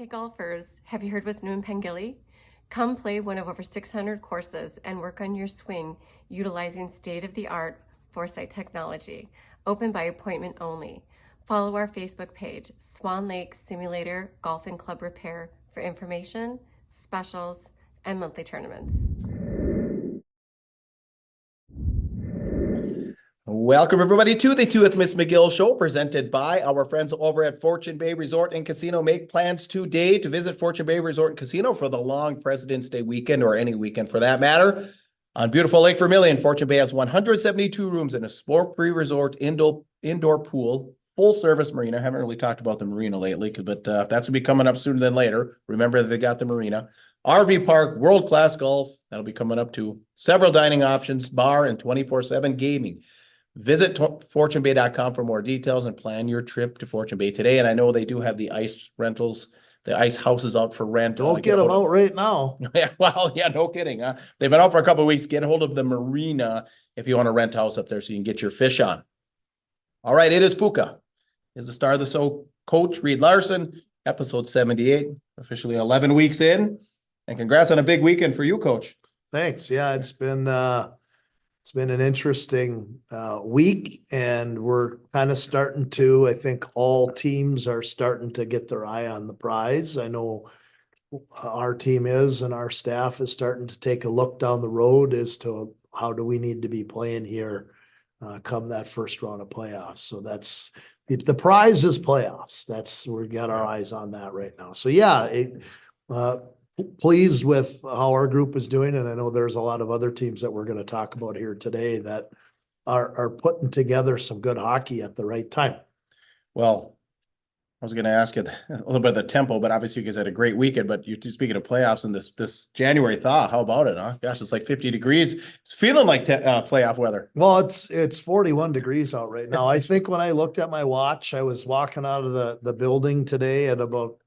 Hey golfers, have you heard what's new in Pengilly? Come play one of over 600 courses and work on your swing utilizing state-of-the-art Foresight technology. Open by appointment only. Follow our Facebook page, Swan Lake Simulator Golf and Club Repair, for information, specials, and monthly tournaments. Welcome, everybody, to the Two with Ms McGill Show, presented by our friends over at Fortune Bay Resort and Casino. Make plans today to visit Fortune Bay Resort and Casino for the long President's Day weekend, or any weekend for that matter. On beautiful Lake Vermilion, Fortune Bay has 172 rooms and a smoke-free resort, indoor pool, full-service marina. I haven't really talked about the marina lately, but that's going to be coming up sooner than later. Remember that they got the marina. RV park, world-class golf. That'll be coming up to several dining options, bar, and 24/7 gaming. Visit fortunebay.com for more details and plan your trip to Fortune Bay today. And I know they do have the ice rentals, the ice houses out for rent. Don't get them out right now. Yeah, well, yeah, no kidding. Huh? They've been out for a couple of weeks. Get a hold of the marina if you want to rent a house up there so you can get your fish on. All right, it is Puka. Is the star of the show, Coach Reed Larson, episode 78, officially 11 weeks in. And congrats on a big weekend for you, Coach. Thanks. Yeah, it's been an interesting week, and we're kind of starting to, I think all teams are starting to get their eye on the prize. I know our team is, and our staff is starting to take a look down the road as to how do we need to be playing here come that first round of playoffs. So that's the prize is playoffs. We got our eyes on that right now. So yeah, pleased with how our group is doing. And I know there's a lot of other teams that we're going to talk about here today that are putting together some good hockey at the right time. Well, I was going to ask you a little bit of the tempo, but obviously you guys had a great weekend. But you're speaking of playoffs and this January thaw, how about it, huh? Gosh, it's like 50 degrees. It's feeling like playoff weather. Well, it's 41 degrees out right now. I think when I looked at my watch, I was walking out of the building today at about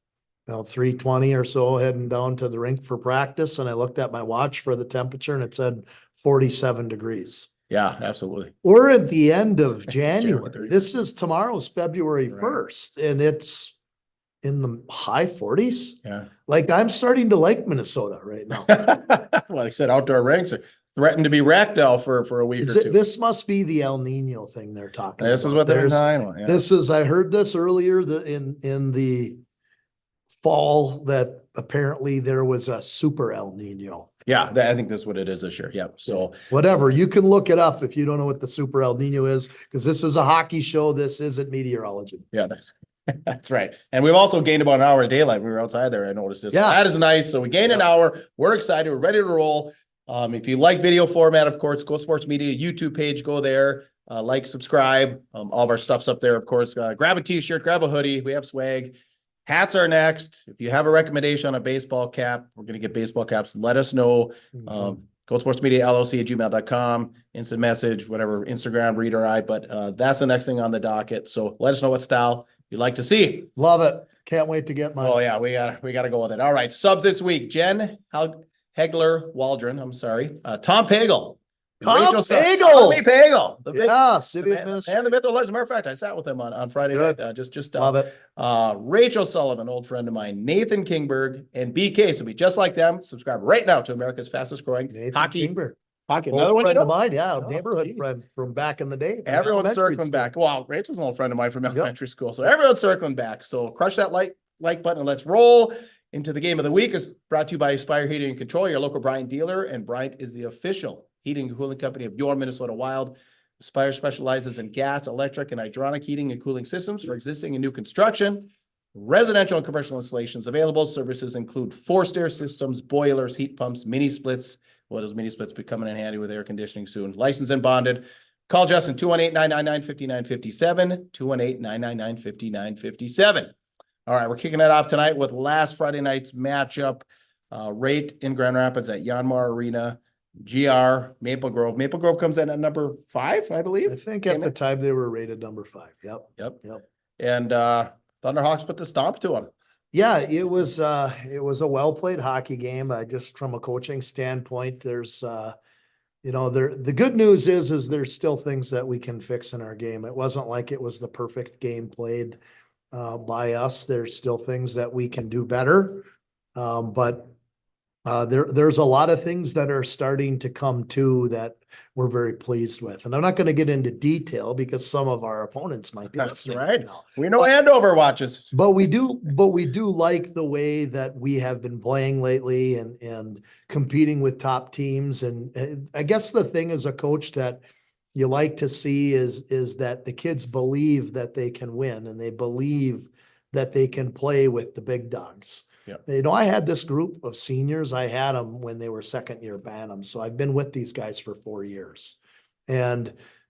3:20 or so, heading down to the rink for practice. And I looked at my watch for the temperature and it said 47 degrees. Yeah, absolutely. We're at the end of January. Tomorrow's February 1st, and it's in the high 40s. Yeah. Like, I'm starting to like Minnesota right now. Well, they said outdoor rinks are threatened to be wrecked now for a week or two. This must be the El Nino thing they're talking about. This is what they're talking about. Yeah. I heard this earlier in the fall that apparently there was a super El Nino. Yeah, I think that's what it is this year. Yeah. So whatever, you can look it up if you don't know what the super El Nino is, because this is a hockey show. This isn't meteorology. Yeah, that's right. And we've also gained about an hour of daylight. We were outside there. I noticed this. Yeah, that is nice. So we gained an hour. We're excited. We're ready to roll. If you like video format, of course, Go Sports Media YouTube page, go there. Like, subscribe. All of our stuff's up there, of course. Grab a t-shirt, grab a hoodie. We have swag. Hats are next. If you have a recommendation on a baseball cap, we're going to get baseball caps. Let us know. Goatsportsmediallc at gmail.com, instant message, whatever, Instagram, read or I. But that's the next thing on the docket. So let us know what style you'd like to see. Love it. Can't wait to get mine. Oh yeah, we gotta go with it. All right, subs this week: Jen Hegler Waldron. I'm sorry, Tom Pagel. Tommy Pagel. City administrator. And the myth. As a matter of fact, I sat with him on Friday night. Just love it. Rachel Sullivan, old friend of mine, Nathan Kingberg, and BK. So be just like them. Subscribe right now to America's fastest growing hockey. Another one of mine, neighborhood friend from back in the day. Everyone's circling back. Well, Rachel's an old friend of mine from elementary school, so everyone's circling back. So crush that like button and let's roll into the game of the week. Is brought to you by Aspire Heating and Control, your local Bryant dealer, and Bryant is the official heating and cooling company of your Minnesota Wild. Aspire specializes in gas, electric, and hydronic heating and cooling systems for existing and new construction, residential and commercial installations. Available services include forced air systems, boilers, heat pumps, mini splits. Well, those mini splits be coming in handy with air conditioning soon. Licensed and bonded. Call Justin 218-999-5957, 218-999-5957. All right, we're kicking it off tonight with last Friday night's matchup. Rate in Grand Rapids at Yanmar Arena. GR Maple Grove. Maple Grove comes in at number 5, I believe. I think at the time they were rated number 5. Yep. And Thunderhawks put the stomp to them. Yeah, it was a well played hockey game. Just from a coaching standpoint, there's the good news is there's still things that we can fix in our game. It wasn't like it was the perfect game played. by us. There's still things that we can do better. But there's a lot of things that are starting to come to that we're very pleased with. And I'm not going to get into detail because some of our opponents might be That's listening right. now. We know Andover watches. But we do like the way that we have been playing lately and competing with top teams. And I guess the thing as a coach that you like to see is that the kids believe that they can win and they believe that they can play with the big dogs. Yeah. You know, I had this group of seniors. I had them when they were second year Bantams. So I've been with these guys for 4 years. And,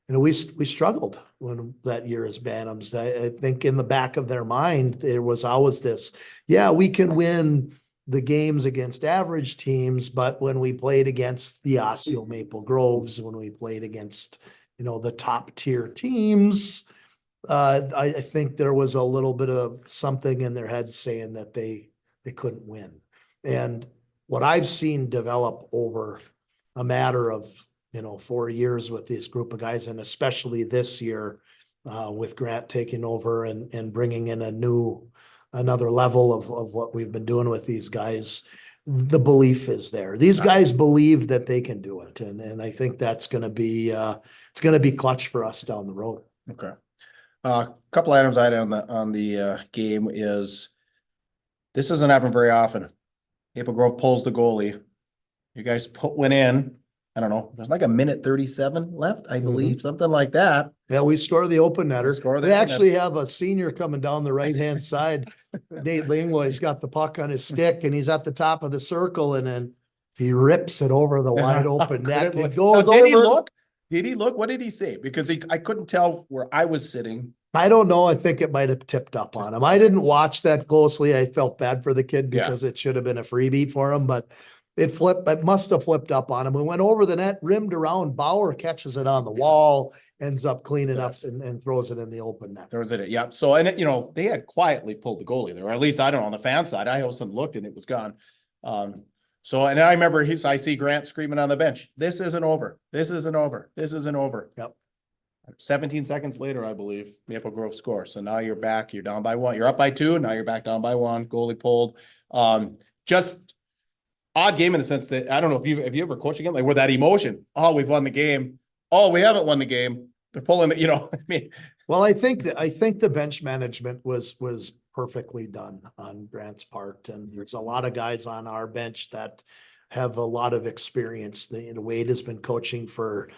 you know, we struggled when that year as Bantams. I think in the back of their mind, there was always this, yeah, we can win the games against average teams, but when we played against the Osseo Maple Groves, when we played against, you know, the top tier teams, I think there was a little bit of something in their head saying that they couldn't win. And what I've seen develop over a matter of, you know, 4 years with this group of guys, and especially this year with Grant taking over and bringing in another level of what we've been doing with these guys, the belief is there. These guys believe that they can do it. And I think that's going to be, it's going to be clutch for us down the road. Okay. A couple items I had on the game is, this doesn't happen very often. Maple Grove pulls the goalie. You guys went in. I don't know. There's like a minute 37 left, I believe, something like that. Yeah, we score the open netter. Score the We open actually have a senior coming down the right-hand side. Nate Lingway's got the puck on his stick and he's at the top of the circle and then he rips it over the wide open net. It goes Did he over. look? Did he look? What did he say? Because I couldn't tell where I was sitting. I don't know. I think it might have tipped up on him. I didn't watch that closely. I felt bad for the kid because it should have been a freebie for him, but it must have flipped up on him. It went over the net, rimmed around. Bauer catches it on the wall, ends up cleaning up and throws it in the open net. There was it. Yeah. So, and you know, they had quietly pulled the goalie there, or at least I don't know, on the fan side. I also looked and it was gone. So, and I remember I see Grant screaming on the bench, "This isn't over. This isn't over. This isn't over." Yep. 17 seconds later, I believe, Maple Grove scores. So now you're back, you're down by 1. You're up by 2. Now you're back down by 1. Goalie pulled. Just odd game in the sense that I don't know if you ever coached again, like where that emotion, oh, we've won the game. Oh, we haven't won the game. They're pulling it, you know. I mean, well, I think the bench management was perfectly done on Grant's part. And there's a lot of guys on our bench that have a lot of experience. Wade has been coaching for,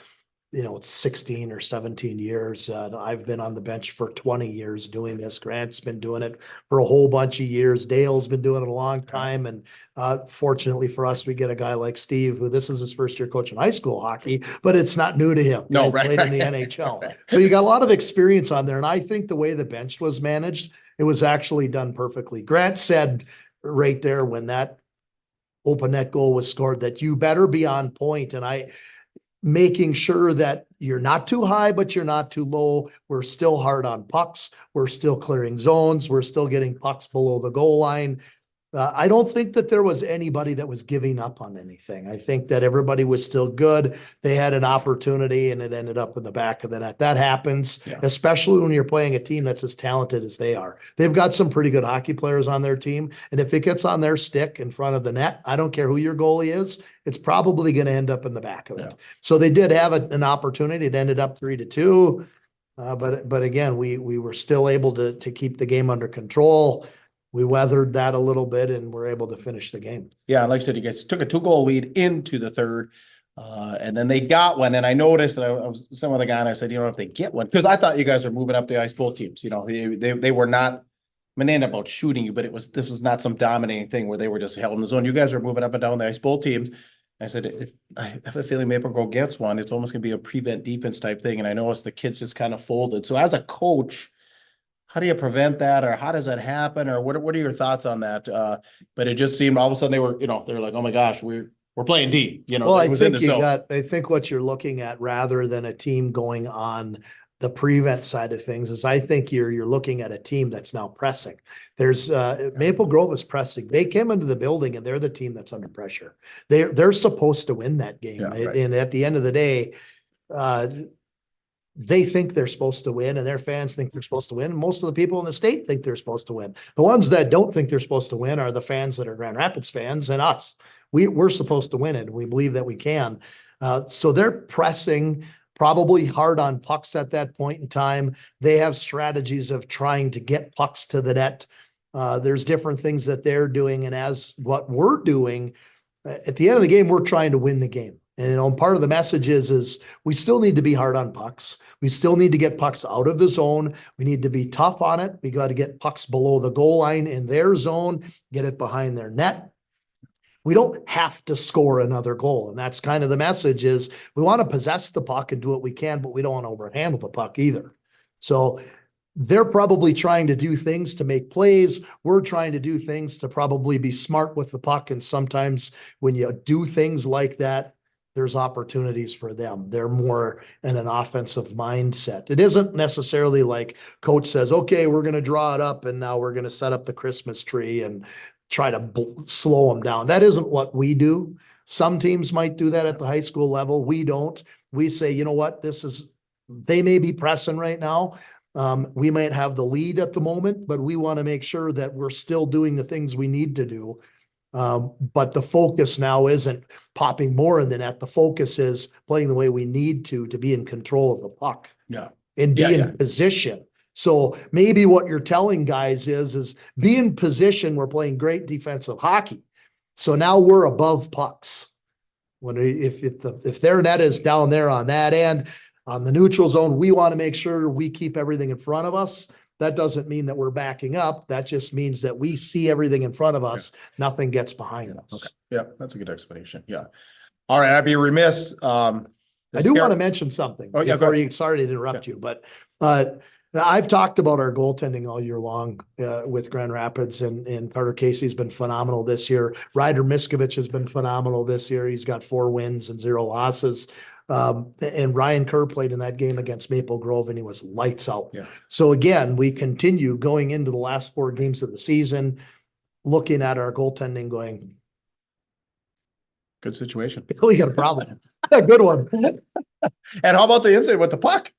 you know, 16 or 17 years. I've been on the bench for 20 years doing this. Grant's been doing it for a whole bunch of years. Dale's been doing it a long time. And fortunately for us, we get a guy like Steve, who this is his first year coaching high school hockey, but it's not new to him. No, He played in the NHL. So you got a lot of experience on there. And I think the way the bench was managed, it was actually done perfectly. Grant said right there when that open net goal was scored that you better be on point. And making sure that you're not too high, but you're not too low. We're still hard on pucks. We're still clearing zones. We're still getting pucks below the goal line. I don't think that there was anybody that was giving up on anything. I think that everybody was still good. They had an opportunity and it ended up in the back of the net. That happens, especially when you're playing a team that's as talented as they are. They've got some pretty good hockey players on their team. And if it gets on their stick in front of the net, I don't care who your goalie is, it's probably going to end up in the back of it. So they did have an opportunity. It ended up 3-2. But again, we were still able to keep the game under control. We weathered that a little bit and were able to finish the game. Yeah, like I said, you guys took a 2-goal lead into the third. And then they got one. And I noticed that I was some of the guy and I said, you know, if they get one, because I thought you guys were moving up the ice both teams. You know, they were not, I mean, they ended up out shooting you, but this was not some dominating thing where they were just held in the zone. You guys were moving up and down the ice, both teams. I said, I have a feeling Maple Grove gets one. It's almost going to be a prevent defense type thing. And I noticed the kids just kind of folded. So as a coach, how do you prevent that, or how does that happen, or what are your thoughts on that? But it just seemed all of a sudden they were like, oh my gosh, we're playing D. You know, well, it was in the zone. I think what you're looking at rather than a team going on the prevent side of things is I think you're looking at a team that's now pressing. There's Maple Grove is pressing. They came into the building and they're the team that's under pressure. They're supposed to win that game. And at the end of the day, they think they're supposed to win and their fans think they're supposed to win. And most of the people in the state think they're supposed to win. The ones that don't think they're supposed to win are the fans that are Grand Rapids fans and us. We're supposed to win it. We believe that we can. So they're pressing probably hard on pucks at that point in time. They have strategies of trying to get pucks to the net. There's different things that they're doing. And as what we're doing, at the end of the game, we're trying to win the game. And part of the message is we still need to be hard on pucks. We still need to get pucks out of the zone. We need to be tough on it. We got to get pucks below the goal line in their zone, get it behind their net. We don't have to score another goal. And that's kind of the message is we want to possess the puck and do what we can, but we don't want to overhandle the puck either. So they're probably trying to do things to make plays. We're trying to do things to probably be smart with the puck. And sometimes when you do things like that, there's opportunities for them. They're more in an offensive mindset. It isn't necessarily like coach says, okay, we're going to draw it up and now we're going to set up the Christmas tree and try to slow them down. That isn't what we do. Some teams might do that at the high school level. We don't. We say, you know what, they may be pressing right now. We might have the lead at the moment, but we want to make sure that we're still doing the things we need to do. But the focus now isn't popping more in the net. The focus is playing the way we need to be in control of the puck. Yeah. And be in position. So maybe what you're telling guys is be in position. We're playing great defensive hockey. So now we're above pucks. If their net is down there on that end, on the neutral zone, we want to make sure we keep everything in front of us. That doesn't mean that we're backing up. That just means that we see everything in front of us. Okay. Nothing gets behind us. Okay. Yeah, that's a good explanation. Yeah. All right. I'd be remiss. I do want to mention something. Oh, yeah. Sorry to interrupt you, but I've talked about our goaltending all year long with Grand Rapids, and Carter Casey's been phenomenal this year. Ryder Miskovich has been phenomenal this year. He's got 4 wins and 0 losses. And Ryan Kerr played in that game against Maple Grove and he was lights out. Yeah. So again, we continue going into the last 4 games of the season, looking at our goaltending going, good situation. We got a problem. A good one. And how about the incident with the puck?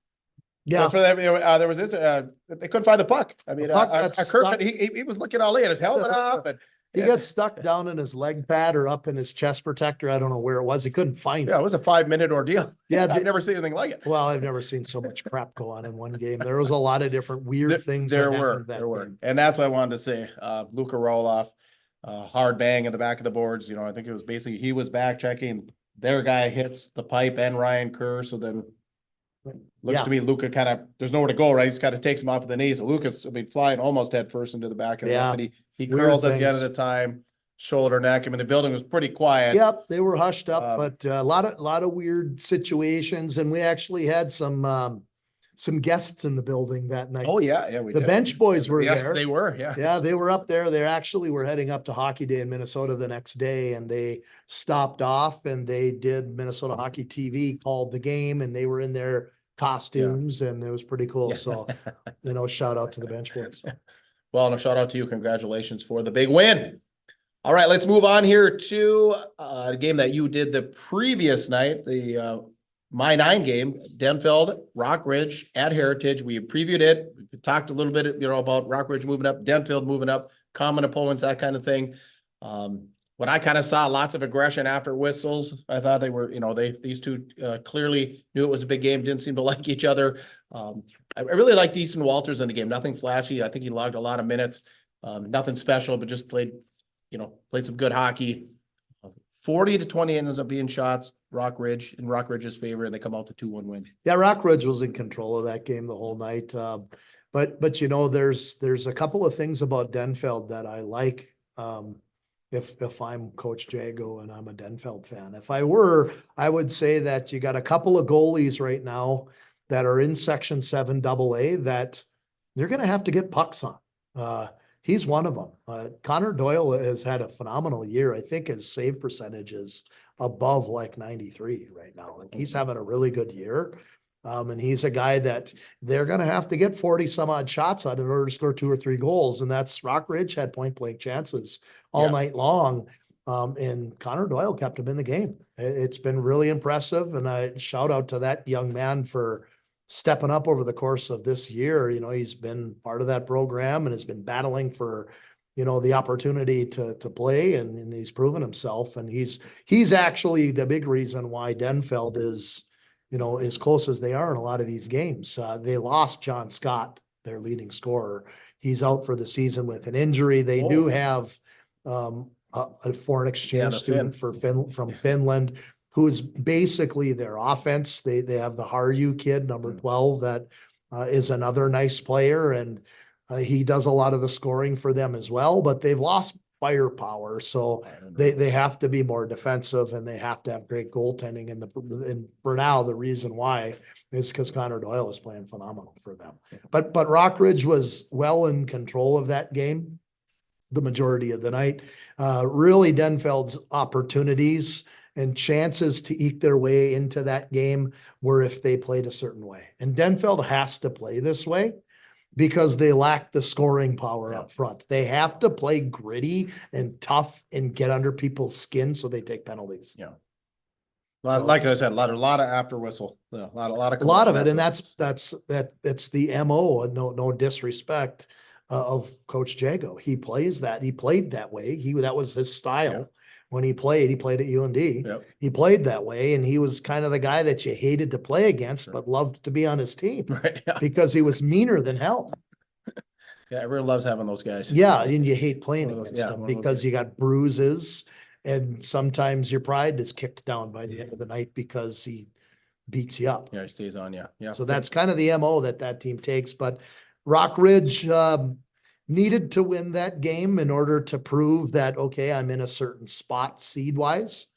Yeah. For that, there was this, they couldn't find the puck. I mean, Kirk, he was looking all in, his helmet off, and he got stuck down in his leg pad or up in his chest protector. I don't know where it was. He couldn't find it. Yeah, it was a 5-minute ordeal. Yeah, I've never seen anything like it. Well, I've never seen so much crap go on in one game. There was a lot of different weird things. There were, and that's what I wanted to say. Luka Roloff, hard bang in the back of the boards. I think it was basically he was back checking. Their guy hits the pipe and Ryan Kerr, so then. Looks to me, Luka there's nowhere to go, right? He kind of takes him off of the knee. So Lucas, flying almost head first into the back of the net, but he curls at the end of the time, shoulder, neck. I mean, the building was pretty quiet. Yep, they were hushed up, but a lot of weird situations. And we actually had some guests in the building that night. Oh yeah. The did. Bench boys were there. Yes, they were. Yeah. Yeah, they were up there. They actually were heading up to Hockey Day in Minnesota the next day, and they stopped off and they did Minnesota Hockey TV, called the game, and they were in their costumes, and it was pretty cool. So, shout out to the bench boys. Well, and a shout out to you. Congratulations for the big win. All right, let's move on here to a game that you did the previous night, the My 9 game, Denfeld, Rockridge at Heritage. We previewed it. We talked a little bit, about Rockridge moving up, Denfeld moving up, common opponents, that kind of thing. What I kind of saw, lots of aggression after whistles. I thought they were, these two clearly knew it was a big game, didn't seem to like each other. I really liked Easton Walters in the game. Nothing flashy. I think he logged a lot of minutes. Nothing special, but just played some good hockey. 40-20 ends up being shots, Rockridge, in Rockridge's favor, and they come out to 2-1 win. Yeah, Rockridge was in control of that game the whole night. But there's a couple of things about Denfeld that I like. If I'm Coach Jago and I'm a Denfeld fan. If I were, I would say that you got a couple of goalies right now that are in Section 7 AA that they're going to have to get pucks on. He's one of them. Connor Doyle has had a phenomenal year. I think his save percentage is above like 93 right now. Like he's having a really good year. And he's a guy that they're going to have to get 40 some odd shots on in order to score 2 or 3 goals. And that's Rockridge had point blank chances all night long. And Connor Doyle kept him in the game. It's been really impressive. And I shout out to that young man for stepping up over the course of this year. You know, he's been part of that program and has been battling for, you know, the opportunity to play, and he's proven himself. And he's actually the big reason why Denfeld is, you know, as close as they are in a lot of these games. They lost John Scott, their leading scorer. He's out for the season with an injury. They do have a foreign exchange student from Finland, who's basically their offense. They have the Harju kid, number 12, that is another nice player, and he does a lot of the scoring for them as well, but they've lost firepower. So they have to be more defensive, and they have to have great goaltending. And for now, the reason why is because Connor Doyle is playing phenomenal for them. But Rockridge was well in control of that game the majority of the night. Really, Denfeld's opportunities and chances to eke their way into that game were if they played a certain way. And Denfeld has to play this way because they lack the scoring power up front. They have to play gritty and tough and get under people's skin so they take penalties. Yeah. Like I said, a lot of after whistle, a lot of it. And that's the MO, no disrespect of Coach Jago. He plays that. He played that way. That was his style. Yeah. When he played at UND. Yep. He played that way, and he was kind of the guy that you hated to play against, but loved to be on his team, right? Yeah. Because he was meaner than hell. Yeah, everyone loves having those guys. Yeah, and you hate playing against them because you got bruises, and sometimes your pride is kicked down by the end of the night because he beats you up. Yeah, he stays on you. Yeah. So that's kind of the MO that team takes. But Rockridge needed to win that game in order to prove that, okay, I'm in a certain spot seed-wise.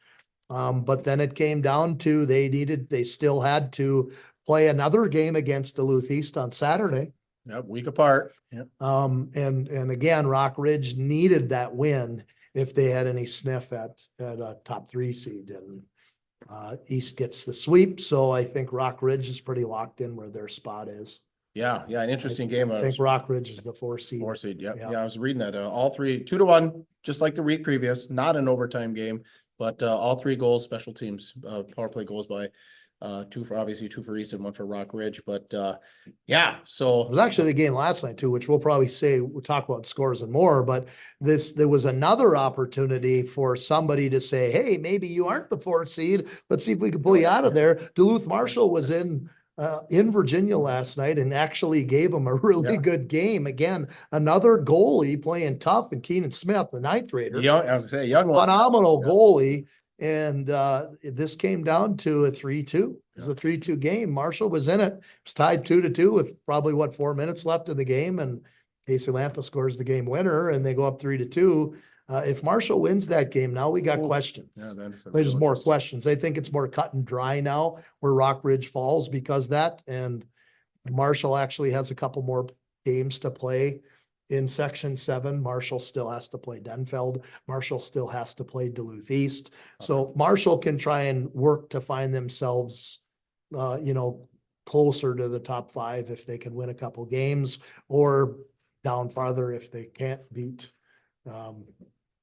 But then it came down to they still had to play another game against Duluth East on Saturday. Yep, week apart. Yep. And again, Rockridge needed that win if they had any sniff at a top 3 seed. And East gets the sweep, so I think Rockridge is pretty locked in where their spot is. Yeah, an interesting game. I think Rockridge is the 4 seed. 4 seed, yeah. I was reading that. All 3, 2-1, just like the week previous, not an overtime game, but all 3 goals, special teams, power play goals by 2 for East and 1 for Rockridge. But so it was actually the game last night too, which we'll talk about scores and more, but there was another opportunity for somebody to say, hey, maybe you aren't the 4th seed. Let's see if we can pull you out of there. Duluth Marshall was in Virginia last night and actually gave them a really good game. Again, another goalie playing tough, and Keenan Smith, the 9th grader. I was gonna say, young one. Phenomenal goalie. And this came down to a 3-2. It was a 3-2 game. Marshall was in it. It was tied 2-2 with probably 4 minutes left in the game. And Casey Lampa scores the game winner, and they go up 3-2. If Marshall wins that game, now we got questions. Yeah, there's more questions. I think it's more cut and dry now where Rockridge falls because that, and Marshall actually has a couple more games to play in Section 7. Marshall still has to play Denfeld. Marshall still has to play Duluth East. Okay. So Marshall can try and work to find themselves, closer to the top 5 if they can win a couple games, or down farther if they can't beat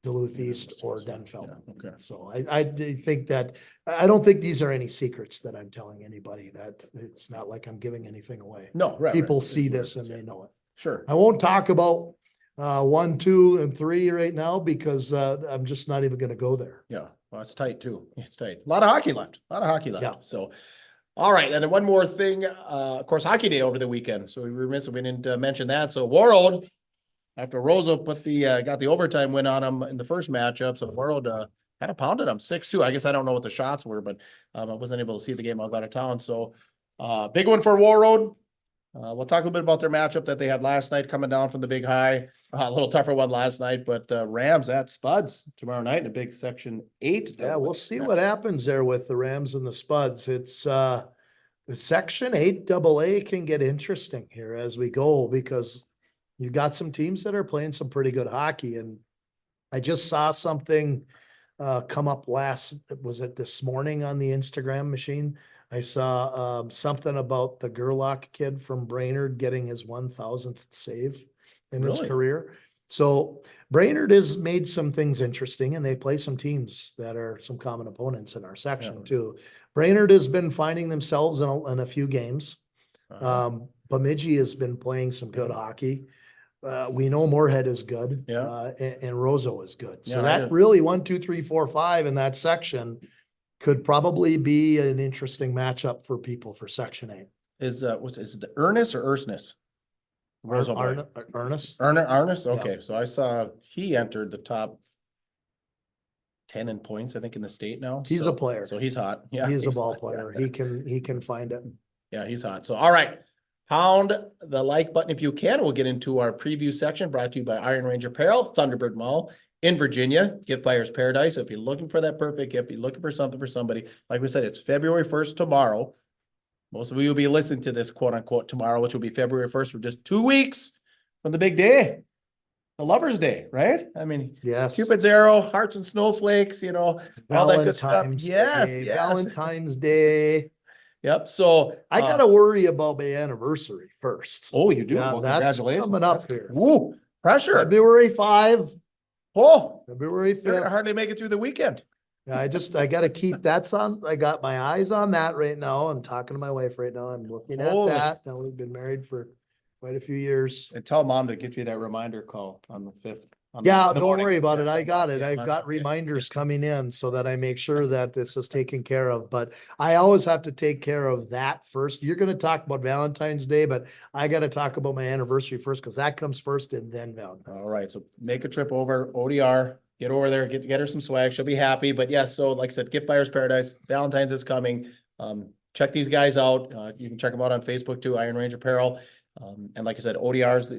Duluth East or Denfeld. Yeah, okay. So I think that I don't think these are any secrets that I'm telling anybody. That it's not like I'm giving anything away. No, right. People see this and they know it. Sure. I won't talk about 1, 2, and 3 right now because I'm just not even going to go there. Yeah, well, it's tight too. It's tight. A lot of hockey left. Yeah. So, all right, and then one more thing. Of course, Hockey Day over the weekend. So we were remiss if we didn't mention that. So World, after Rosa got the overtime win on him in the first matchup, so World kind of pounded him 6-2. I guess I don't know what the shots were, but I wasn't able to see the game. I was out of town. So big one for Warroad. We'll talk a little bit about their matchup that they had last night, coming down from the big high. A little tougher one last night, but Rams at Spuds tomorrow night in a big Section 8. Yeah, we'll see what happens there with the Rams and the Spuds. It's the Section 8 AA can get interesting here as we go because you got some teams that are playing some pretty good hockey. And I just saw something come up was it this morning on the Instagram machine? I saw something about the Gerlach kid from Brainerd getting his 1,000th save in his career. So Brainerd has made some things interesting, and they play some teams that are some common opponents in our section too. Brainerd has been finding themselves in a few games. Bemidji has been playing some good hockey. We know Moorhead is good. Yeah. And Roseau is good. So Yeah, that really 1, 2, 3, 4, 5 in that section could probably be an interesting matchup for people for Section A. Is it the Ernest or Ersness? Roseau boy. Ernest. Ernest? Yeah. Okay, so I saw he entered the top 10 in points, I think, in the state now. He's a player. So he's hot. Yeah, He's a ball hot. player. Yeah. He can find it. Yeah, he's hot. So, all right. Pound the like button if you can. We'll get into our preview section brought to you by Iron Range Apparel, Thunderbird Mall in Virginia, Gift Buyer's Paradise. So if you're looking for that perfect gift, you're looking for something for somebody, like we said, it's February 1st tomorrow. Most of you will be listening to this quote unquote tomorrow, which will be February 1st for just 2 weeks from the big day, the Lover's Day, right? I mean, Yes. Cupid's arrow, hearts and snowflakes, all that good stuff. Yes, yes. Valentine's Day. Yep. So I gotta worry about my anniversary first. Oh, you do? Yeah, Well, that's congratulations. coming up here. Woo, pressure. February 5. Oh, February you're gonna 5th. hardly make it through the weekend. I gotta keep that on. I got my eyes on that right now. I'm talking to my wife right now. I'm looking at Holy. that. Now we've been married for quite a few years. And tell mom to get you that reminder call on the 5th. Yeah, don't worry about it. I got it. Yeah, I've got okay. reminders coming in so that I make sure that this is taken care of. But I always have to take care of that first. You're gonna talk about Valentine's Day, but I gotta talk about my anniversary first because that comes first and then Valentine's. All right, so make a trip over ODR, get over there, get her some swag. She'll be happy. But yes, so like I said, Gift Buyer's Paradise, Valentine's is coming. Check these guys out. You can check them out on Facebook too, Iron Range Apparel. And like I said, ODRs,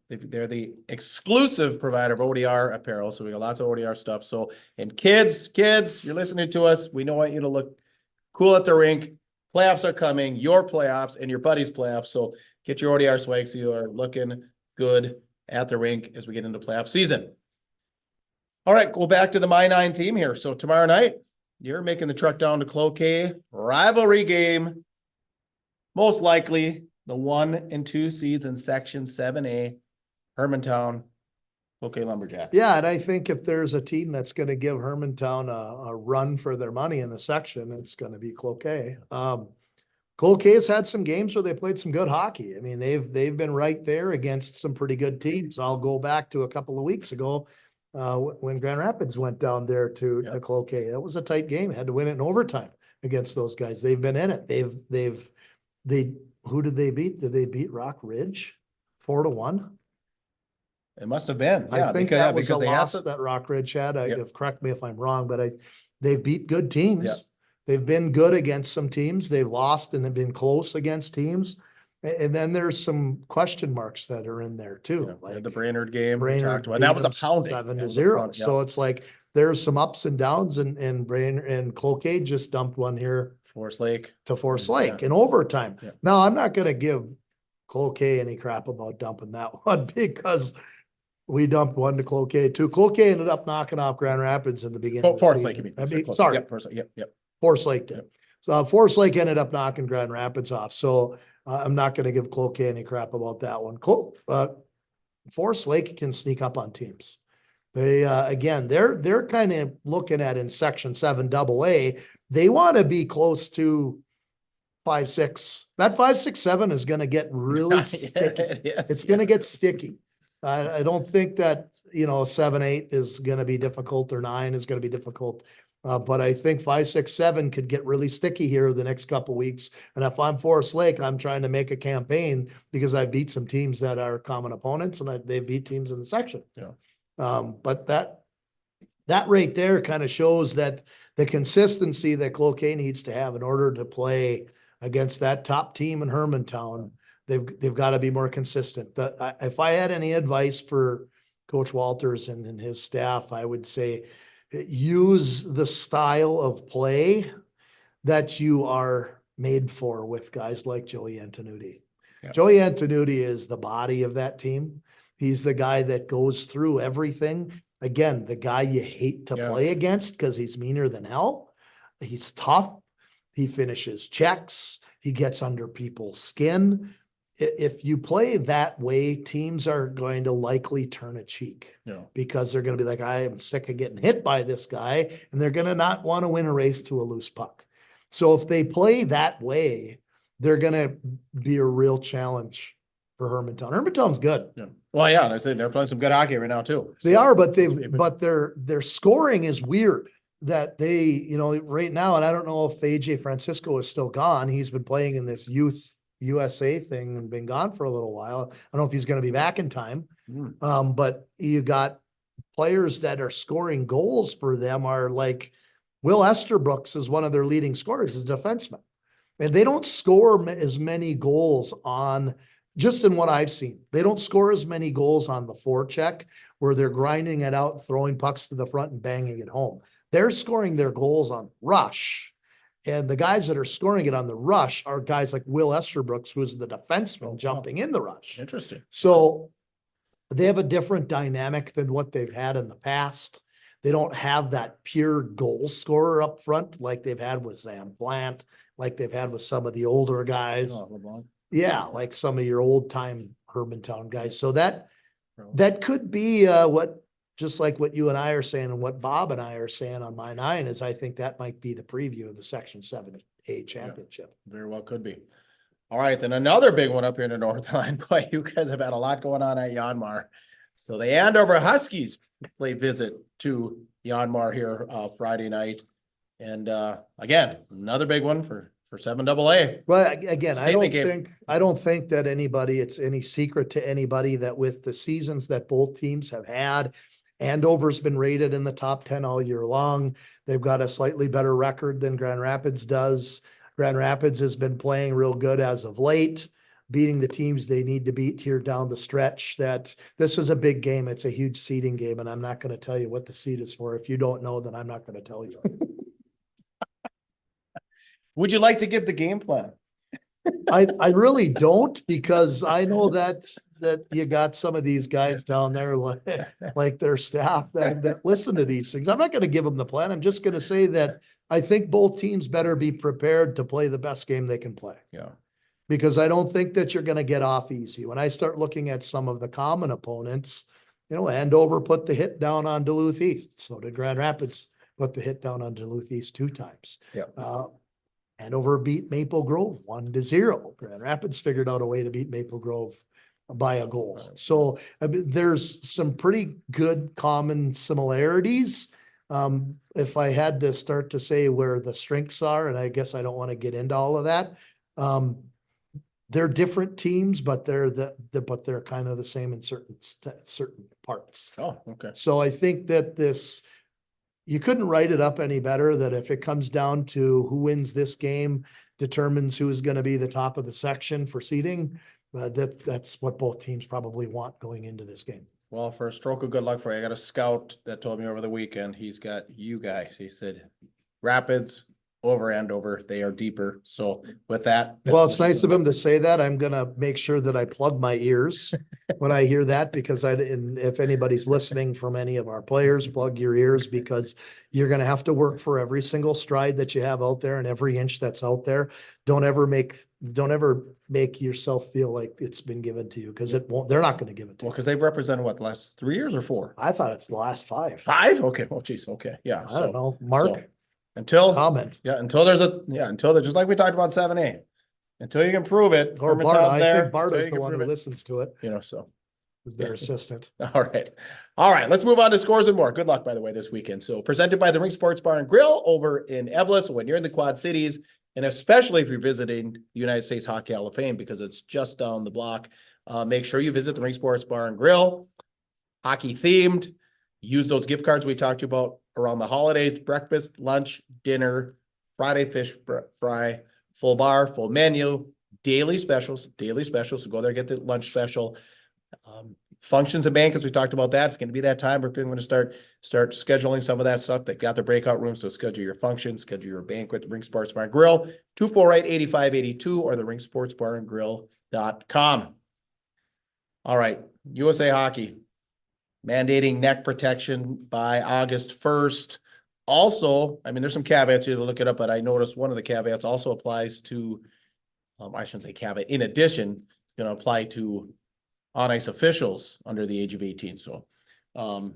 they're the exclusive provider of ODR apparel. So we got lots of ODR stuff. So, and kids, you're listening to us. We want you to look cool at the rink. Playoffs are coming, your playoffs and your buddies' playoffs. So get your ODR swag so you are looking good at the rink as we get into playoff season. All right, go back to the My Nine theme here. So tomorrow night, you're making the truck down to Cloquet, rivalry game. Most likely the 1 and 2 seeds in Section 7A, Hermantown, Cloquet Lumberjacks. Yeah, and I think if there's a team that's gonna give Hermantown a run for their money in the section, it's gonna be Cloquet. Cloquet's had some games where they played some good hockey. I mean, they've been right there against some pretty good teams. I'll go back to a couple of weeks ago when Grand Rapids went down there to Cloquet. It was a tight game. Had to win it in overtime against those guys. They've been in it. Who did they beat? Did they beat Rock Ridge 4-1? It must have been. I think that was a they loss had that Rock Ridge had. Yep. Correct me if I'm wrong, but they've beat good teams. Yep. They've been good against some teams. They've lost and have been close against teams. And then there's some question marks that are in there too. like the Brainerd game. Brainerd, and that was a pounding. 7-0. So it's like there's some ups and downs, and Brainerd and Cloquet just dumped one here Forest Lake to Forest Lake in overtime. Yeah. Now I'm not going to give Cloquet any crap about dumping that one because we dumped one to Cloquet too. Cloquet ended up knocking off Grand Rapids in the beginning. Oh, Forest Lake, you mean? Sorry. Yep, Forest Lake. Yep. Forest Lake did. Yep. So Forest Lake ended up knocking Grand Rapids off. So I'm not going to give Cloquet any crap about that one. Forest Lake can sneak up on teams. They again, they're kind of looking at in Section 7 AA. They want to be close to 5, 6. That 5, 6, 7 is going to get really sticky. It's going to get sticky. I don't think that 7, 8 is going to be difficult or 9 is going to be difficult. But I think 5, 6, 7 could get really sticky here the next couple of weeks. And if I'm Forest Lake, I'm trying to make a campaign because I beat some teams that are common opponents and they beat teams in the section. Yeah. But that right there kind of shows that the consistency that Cloquet needs to have in order to play against that top team in Hermantown, they've got to be more consistent. If I had any advice for Coach Walters and his staff, I would say use the style of play that you are made for with guys like Joey Antonucci. Yeah. Joey Antonucci is the body of that team. He's the guy that goes through everything. Again, the guy you hate to play against because he's meaner than hell. He's tough. He finishes checks. He gets under people's skin. If you play that way, teams are going to likely turn a cheek because they're going to be like, I am sick of getting hit by this guy. And they're going to not want to win a race to a loose puck. So if they play that way, they're gonna be a real challenge for Hermantown. Hermantown's good. Yeah. Well, yeah, I said they're playing some good hockey right now too. They So, are, but their scoring is weird that they, right now, and I don't know if AJ Francisco is still gone. He's been playing in this youth USA thing and been gone for a little while. I don't know if he's going to be back in time. But you got players that are scoring goals for them are like Will Esterbrooks is one of their leading scorers, is a defenseman. And they don't score as many goals on, just in what I've seen, they don't score as many goals on the forecheck where they're grinding it out, throwing pucks to the front and banging it home. They're scoring their goals on rush. And the guys that are scoring it on the rush are guys like Will Esterbrooks, who's the defenseman jumping in the rush. Interesting. So they have a different dynamic than what they've had in the past. They don't have that pure goal scorer up front like they've had with Sam Plant, like they've had with some of the older guys. Yeah, like some of your old time Hermantown guys. So that could be just like what you and I are saying and what Bob and I are saying on my 9 is I think that might be the preview of the Section 7A championship. Very well could be. All right, then another big one up here in the North Line. Boy, you guys have had a lot going on at Yanmar. So the Andover Huskies play visit to Yanmar here Friday night. And again, another big one for 7AA. Well, again, I Statement game. don't think that it's any secret to anybody that with the seasons that both teams have had, Andover's been rated in the top 10 all year long. They've got a slightly better record than Grand Rapids does. Grand Rapids has been playing real good as of late, beating the teams they need to beat here down the stretch. That this is a big game. It's a huge seeding game, and I'm not going to tell you what the seed is for. If you don't know, then I'm not going to tell you. Would you like to give the game plan? I really don't, because I know that you got some of these guys down there like their staff that listen to these things. I'm not going to give them the plan. I'm just going to say that I think both teams better be prepared to play the best game they can play. Yeah. Because I don't think that you're going to get off easy. When I start looking at some of the common opponents, Andover put the hit down on Duluth East. So did Grand Rapids put the hit down on Duluth East 2 times. Yeah. Andover beat Maple Grove 1-0. Grand Rapids figured out a way to beat Maple Grove by a goal. So there's some pretty good common similarities. If I had to start to say where the strengths are, and I guess I don't want to get into all of that, they're different teams, but they're kind of the same in certain parts. Oh, okay. So I think that you couldn't write it up any better, that if it comes down to who wins this game determines who's going to be the top of the section for seeding, that's what both teams probably want going into this game. Well, for a stroke of good luck for you, I got a scout that told me over the weekend, he's got you guys. He said Rapids over Andover, they are deeper. So with that. Well, it's nice of him to say that. I'm going to make sure that I plug my ears when I hear that, because and if anybody's listening from any of our players, plug your ears, because you're going to have to work for every single stride that you have out there and every inch that's out there. Don't ever make yourself feel like it's been given to you, because they're not going to give it to you. Well, because they've represented what, the last 3 years or 4? I thought it's the last 5. 5? Okay. Well, geez. Okay. Yeah. I don't know. Mark, so, until there's just like we talked about 7A, until you can prove it. Or Bart, I think Bart is the one who listens to it. So their assistant. All right. Let's move on to scores and more. Good luck, by the way, this weekend. So presented by the Ring Sports Bar and Grill over in Evelyn. When you're in the Quad Cities, and especially if you're visiting the United States Hockey Hall of Fame, because it's just down the block, make sure you visit the Ring Sports Bar and Grill. Hockey themed. Use those gift cards we talked to you about around the holidays: breakfast, lunch, dinner, Friday fish fry, full bar, full menu, daily specials. So go there, get the lunch special. Functions and banquets, we talked about that. It's going to be that time we're going to start scheduling some of that stuff. They got the breakout rooms, so schedule your function, schedule your banquet. The Ring Sports Bar and Grill, 248-8582, or the ringsportsbarandgrill.com. All right, USA Hockey mandating neck protection by August 1st. Also, there's some caveats here to look it up, but I noticed one of the caveats also applies to, I shouldn't say caveat, in addition, it's going to apply to on-ice officials under the age of 18. So I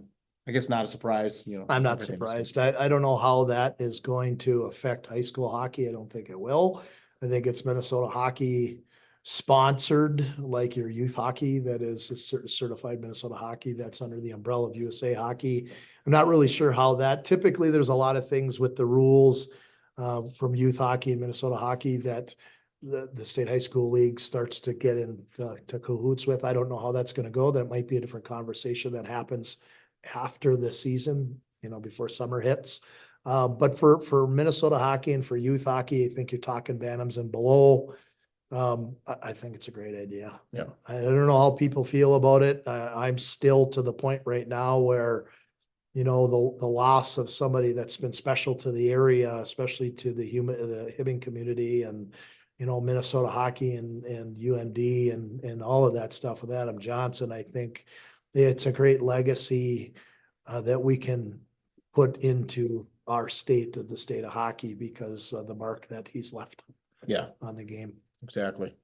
guess not a surprise. I'm not surprised. I don't know how that is going to affect high school hockey. I don't think it will. I think it's Minnesota hockey sponsored, like your youth hockey that is a certified Minnesota hockey that's under the umbrella of USA Hockey. I'm not really sure how that, typically there's a lot of things with the rules from youth hockey and Minnesota hockey that the state high school league starts to get in to cahoots with. I don't know how that's going to go. That might be a different conversation that happens after the season, before summer hits. But for Minnesota hockey and for youth hockey, I think you're talking Bantams and below. I think it's a great idea. Yeah. I don't know how people feel about it. I'm still to the point right now where, the loss of somebody that's been special to the area, especially to the Hibbing community and, Minnesota hockey and UMD and all of that stuff with Adam Johnson. I think it's a great legacy that we can put into our state of the state of hockey because of the mark that he's left on the game. Exactly.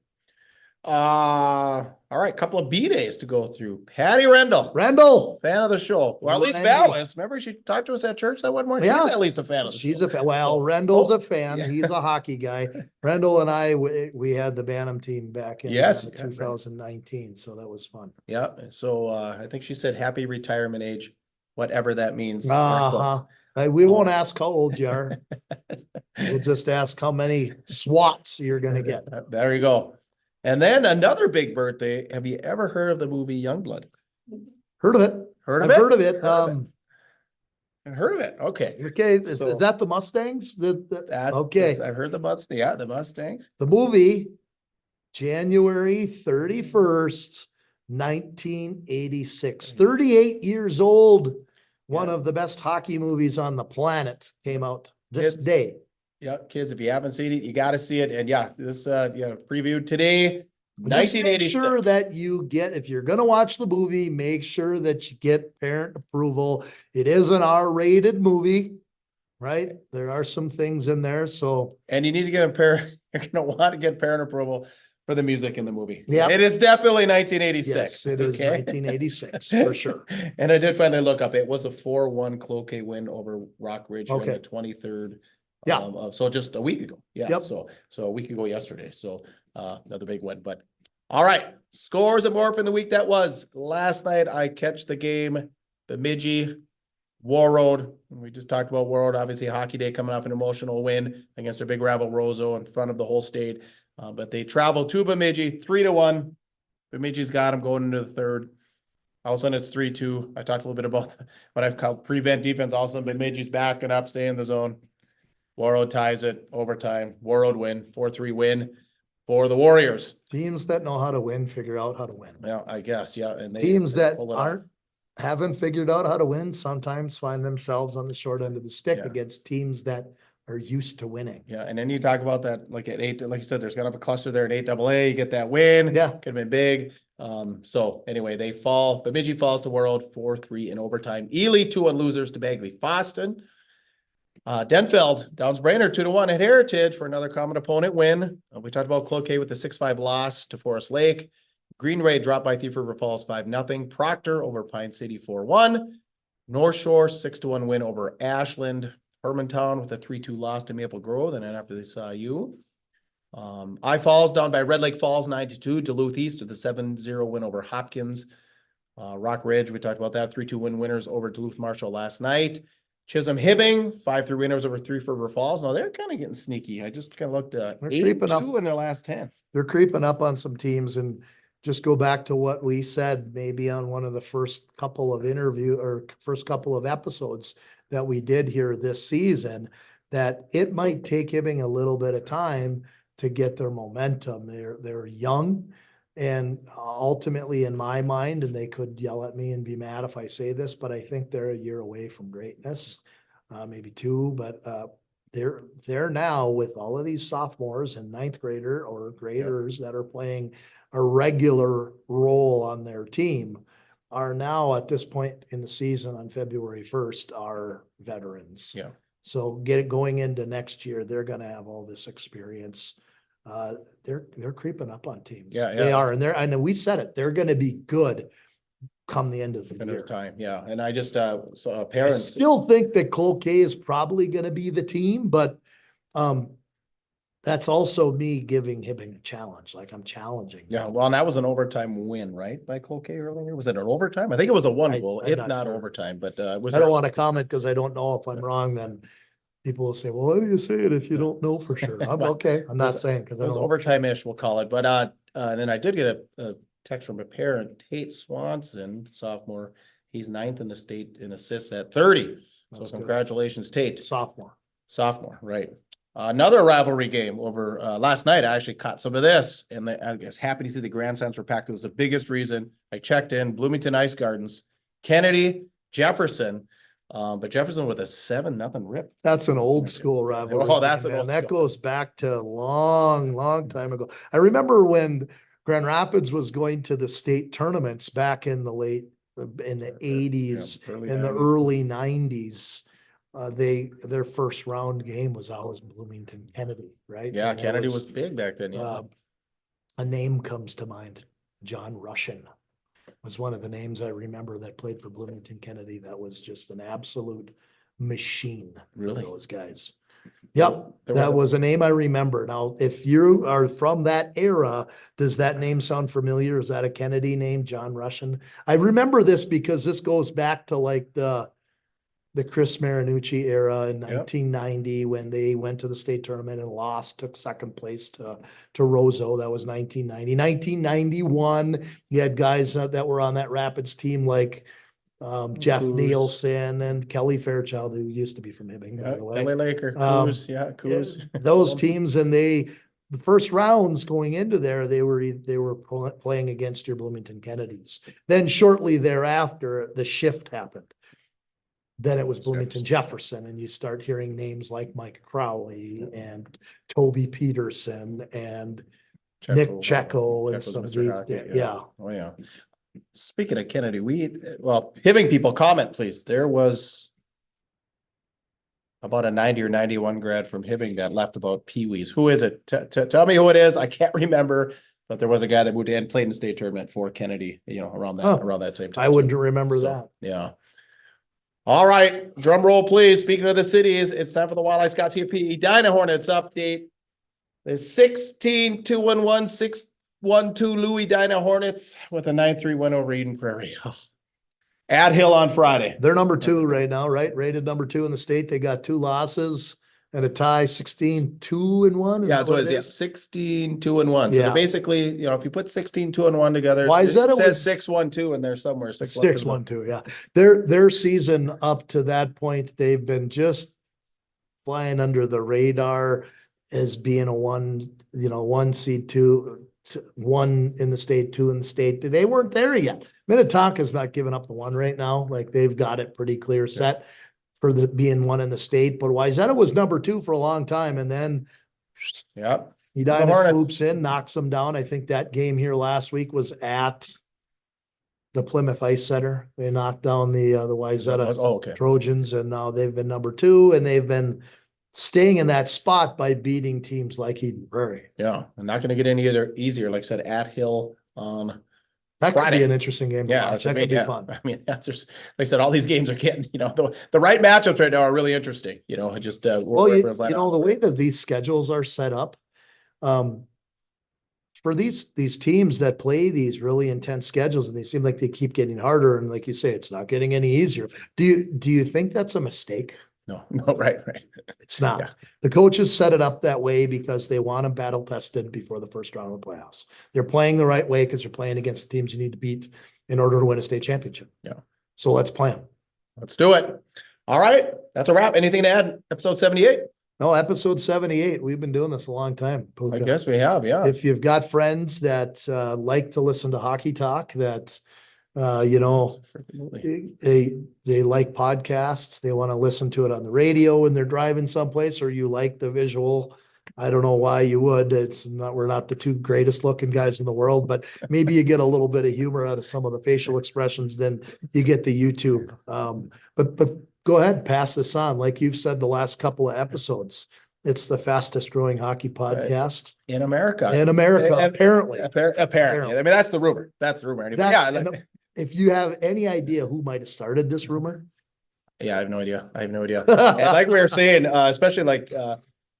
All right, couple of B days to go through. Patty Rendell, fan of the show. Well, at least Val is. Remember, she talked to us at church that one morning. Yeah, she's at least a fan of the she's show. a fan. Well, Rendell's a fan. Yeah. He's a hockey guy. Rendell and I, we had the Bantam team back in 2019, so that was fun. Yeah. So I think she said happy retirement age, whatever that means. We won't ask how old you are. We'll just ask how many swats you're going to get. There you go. And then another big birthday. Have you ever heard of the movie Youngblood? Heard of it. Heard of it? Okay. Okay. Is that the Mustangs? Okay. I've heard the Mustangs. Yeah, the Mustangs. The movie, January 31st, 1986. 38 years old. One of the best hockey movies on the planet came out this day. Yeah, kids, if you haven't seen it, you got to see it. And yeah, this previewed today, 1986. Make sure that if you're going to watch the movie, make sure that you get parent approval. It is an R-rated movie, right? There are some things in there. And you need to get you're going to want to get parent approval for the music in the movie. Yeah. It is definitely 1986. Yes, it is 1986 for sure. And I did finally look up. It was a 4-1 Cloquet win over Rock Ridge on the 23rd. Yeah. So just a week ago. Yeah. Yep. So a week ago yesterday. So another big win. But all right. Scores and more from the week that was. Last night I catch the game, Bemidji, Warroad. We just talked about Warroad. Obviously, Hockey Day coming off an emotional win against their big rival Roseau in front of the whole state. But they travel to Bemidji 3-1. Bemidji's got them going into the third. All of a sudden it's 3-2. I talked a little bit about what I've called prevent defense. All of a sudden Bemidji's backing up, staying in the zone. Warroad ties it, overtime. Warroad win, 4-3 win for the Warriors. Teams that know how to win figure out how to win. Well, I guess, yeah. And teams that haven't figured out how to win sometimes find themselves on the short end of the stick against teams that are used to winning. Yeah, and then you talk about that, like at 8, like you said, there's kind of a cluster there at 8AA. You get that win. Yeah, could have been big. So anyway, they fall. Bemidji falls to Warroad 4-3 in overtime. Ely 2-1 losers to Bagley Foston. Denfeld downs Brainerd 2-1 at Heritage for another common opponent win. We talked about Cloquet with the 6-5 loss to Forest Lake. Green Ray dropped by Thief River Falls 5-0. Proctor over Pine City 4-1. North Shore 6-1 win over Ashland. Hermantown with a 3-2 loss to Maple Grove. And then after they saw you. I Falls down by Red Lake Falls 9-2. Duluth East with a 7-0 win over Hopkins. Rock Ridge, we talked about that. 3-2 win winners over Duluth Marshall last night. Chisholm Hibbing, 5-3 winners over Thief River Falls. Now they're kind of getting sneaky. I just kind of looked at 8-2 in their last 10. They're creeping up on some teams, and just go back to what we said maybe on one of the first couple of episodes that we did here this season, that it might take Hibbing a little bit of time to get their momentum. They're young. And ultimately, in my mind, and they could yell at me and be mad if I say this, but I think they're a year away from greatness, maybe 2. But they're now with all of these sophomores and 9th grader or graders that are playing a regular role on their team, are now at this point in the season on February 1st are veterans. Yeah. So going into next year, they're going to have all this experience. They're creeping up on teams. Yeah, they are. And I know we said it, they're going to be good come the end of the year. Time. Yeah. And I just saw I parents still think that Cloquet is probably going to be the team, but that's also me giving Hibbing a challenge, like I'm challenging. Yeah, well, and that was an overtime win, right, by Cloquet earlier? Was it an overtime? I think it was a one goal, I'm if not not sure. overtime, but it was. I don't want to comment because I don't know if I'm wrong, then people will say, well, why do you say it if you don't know for sure? I'm Well, okay. I'm it was- not saying because I It don't was know. overtime-ish, we'll call it, but and then I did get a text from a parent, Tate Swanson, sophomore. He's ninth in the state in assists at 30. So That's good. congratulations, Tate. Sophomore. Right. Another rivalry game over last night. I actually caught some of this, and I guess happy to see the grandstands were packed. It was the biggest reason I checked in. Bloomington Ice Gardens, Kennedy, Jefferson, but Jefferson with a 7-0 rip. That's an old school rivalry. Oh, that's game, an man. old That school. goes back to a long time ago. I remember when Grand Rapids was going to the state tournaments back in the in the 80s, in the early 90s. Their first round game was always Bloomington Kennedy, right? Yeah, And it Kennedy was big back then. Yeah. a name comes to mind. John Russian was one of the names I remember that played for Bloomington Kennedy. That was just an absolute machine. Really? For those guys. Yep, There that was a name I remember. Now, if you are from that era, does that name sound familiar? Is that a Kennedy name, John Russian? I remember this because this goes back to like the Chris Marinucci era in 1990 when they went to the state tournament and lost, took second place to Roseau. That was 1990. 1991, you had guys that were on that Rapids team like Jeff Nielsen and Kelly Fairchild, who used to be from Hibbing, by the way. Kelly Laker, Coos, Coos. Those teams, and the first rounds going into there, they were playing against your Bloomington Kennedys. Then shortly thereafter, the shift happened. Then it was Bloomington Jefferson, and you start hearing names like Mike Crowley and Toby Peterson and Nick Checo and some of these. Yeah. Oh, yeah. Speaking of Kennedy, Hibbing people, comment, please. There was about a 90 or 91 grad from Hibbing that left about Pee-wees. Who is it? Tell me who it is. I can't remember, but there was a guy that moved in and played in the state tournament for Kennedy, around that same time. I wouldn't remember that. Yeah. All right, drum roll, please. Speaking of the cities, it's time for the Wildlife Scott CFP Edina Hornets update. The 16-2-1-1, 6-1-2 Louis Edina Hornets with a 9-3 win over Eden Prairie. At Hill on Friday. They're number 2 right now, right? Rated number 2 in the state. They got 2 losses and a tie, 16-2-1. Yeah, that's what it is. 16-2-1. So basically, if you put 16-2-1 together, why is that? It says 6-1-2 in there somewhere. 6-1-2, yeah. Their season up to that point, they've been just flying under the radar as being a one seed, 2, 1 in the state, 2 in the state. They weren't there yet. Minnetonka's not giving up the 1 right now. Like they've got it pretty clear set for the being 1 in the state. But Wayzata was number 2 for a long time, and then Edina swoops in, knocks them down. I think that game here last week was at the Plymouth Ice Center. They knocked down the Wayzata Trojans, and now they've been number 2, and they've been staying in that spot by beating teams like Eden Prairie. Yeah, and not going to get any easier. Like I said, at Hill on that Friday. Could be an interesting game. Yeah, that could be fun. I mean, that's just, like I said, all these games are getting, the right matchups right now are really interesting. Just the way that these schedules are set up, for these teams that play these really intense schedules, and they seem like they keep getting harder. And like you say, it's not getting any easier. Do you think that's a mistake? No, right. It's not. Yeah. The coaches set it up that way because they want them battle tested before the first round of the playoffs. They're playing the right way because they're playing against the teams you need to beat in order to win a state championship. Yeah. So let's play them. Let's do it. All right. That's a wrap. Anything to add? Episode 78? No, episode 78. We've been doing this a long time. Puka. I guess we have, yeah. If you've got friends that like to listen to hockey talk, that they like podcasts, they want to listen to it on the radio when they're driving someplace, or you like the visual. I don't know why you would. We're not the 2 greatest looking guys in the world, but maybe you get a little bit of humor out of some of the facial expressions, then you get the YouTube. But go ahead, pass this on. Like you've said the last couple of episodes, it's the fastest growing hockey podcast in America. Apparently. Apparently. I mean, that's the rumor. Anyway, if you have any idea who might have started this rumor. Yeah, I have no idea. And like we were saying, especially like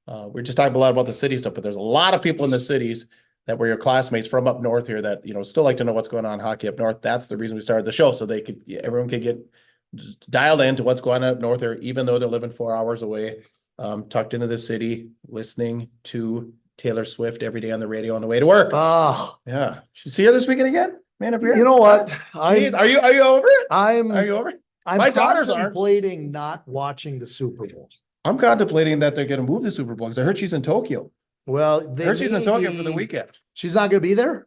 we're just talking a lot about the city stuff, but there's a lot of people in the cities that were your classmates from up north here that, still like to know what's going on in hockey up north. That's the reason we started the show. So everyone could get just dialed into what's going on up north there, even though they're living 4 hours away, tucked into the city, listening to Taylor Swift every day on the radio on the way to work. Oh, Yeah. Should see her this weekend again? Man up here. you know what? Jeez, are you over it? Are you over it? I'm My daughters aren't. contemplating not watching the Super Bowl. I'm contemplating that they're going to move the Super Bowl because I heard she's in Tokyo. Well, I heard she's in Tokyo for the weekend. She's not going to be there?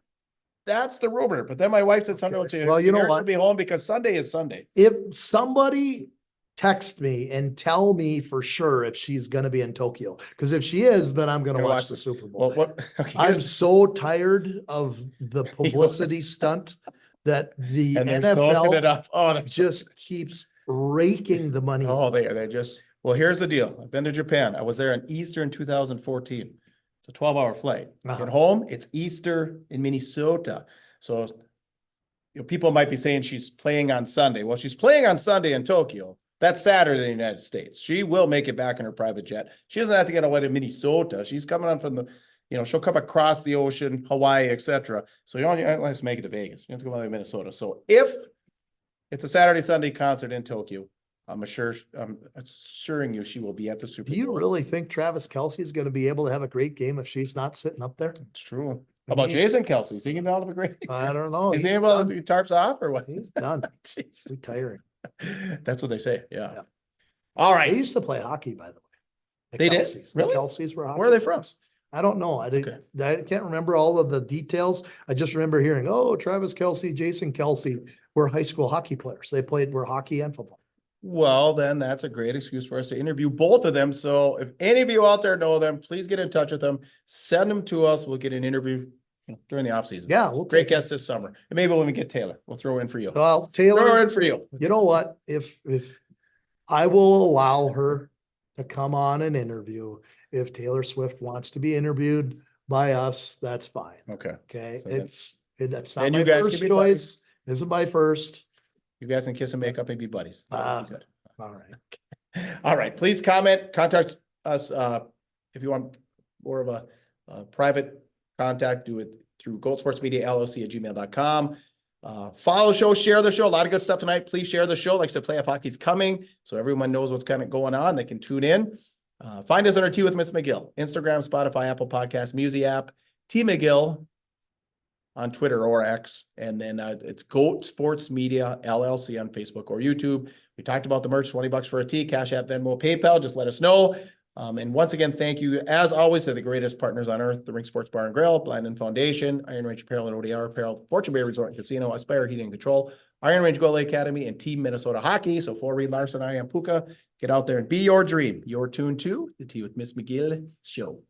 That's the rumor. But then my wife said something Okay. to Well, you know Eric what? will be home because Sunday is Sunday. If somebody text me and tell me for sure if she's going to be in Tokyo, because if she is, then I'm going to You're gonna watch watch the the- Super Bowl. Well, okay, I'm here's- so tired of the publicity stunt that the and they're soaking it NFL up. Oh, they're just keeps raking the money. Oh, they're just, well, here's the deal. I've been to Japan. I was there on Easter in 2014. It's a 12-hour flight. Uh-huh. At home, it's Easter in Minnesota. So, people might be saying she's playing on Sunday. Well, she's playing on Sunday in Tokyo. That's Saturday in the United States. She will make it back in her private jet. She doesn't have to get away to Minnesota. She's coming on from the, she'll come across the ocean, Hawaii, etc. So you don't have to make it to Vegas. You have to go all the way to Minnesota. So if it's a Saturday, Sunday concert in Tokyo, I'm assuring you she will be at the Super Do you Bowl. really think Travis Kelce is going to be able to have a great game if she's not sitting up there? It's true. How about Jason Kelce? Is he going to have a great? I don't know. Is he He's able done. to be tarps off or what? He's done. Jeez. Retiring. That's what they say. Yeah. Yeah. All They right. used to play hockey, by the way. The They did? Kelces. Really? The Kelces were hockey Where are they from? players. I don't know. I can't remember all of the details. I just remember hearing, oh, Travis Kelce, Jason Kelce were high school hockey players. Were hockey and football. Well, then that's a great excuse for us to interview both of them. So if any of you out there know them, please get in touch with them. Send them to us. We'll get an interview during the off season. Yeah. We'll Great take it. guest this summer. And maybe when we get Taylor, we'll throw in for you. Well, Throw her Taylor, in for you. you know what? If I will allow her to come on an interview, if Taylor Swift wants to be interviewed by us, that's fine. Okay. Okay. So That's not and my you guys first can be choice. This is my first. You guys can kiss and make up and be buddies. That would be good. All right. All right, please contact us, if you want more of a private contact, do it through Goatsportsmediallc@gmail.com. Follow the show, share the show, a lot of good stuff tonight. Please share the show. Like I said, Playoff Hockey's coming, so everyone knows what's kind of going on. They can tune in. Find us on our Tea with Ms McGill, Instagram, Spotify, Apple Podcasts, Musi app, T McGill on Twitter or X. And then it's Goat Sports Media LLC on Facebook or YouTube. We talked about the merch, $20 for a tee, Cash App, Venmo, PayPal. Just let us know. And once again, thank you, as always, to the greatest partners on earth, the Rink Sports Bar and Grill, Blind Foundation, Iron Range Apparel and ODR Apparel, Fortune Bay Resort and Casino, Aspire Heating and Control, Iron Range Goalie Academy, and Team Minnesota Hockey. So for Reed Larson, I am Puka. Get out there and be your dream. You're tuned to the Tea with Ms. McGill Show.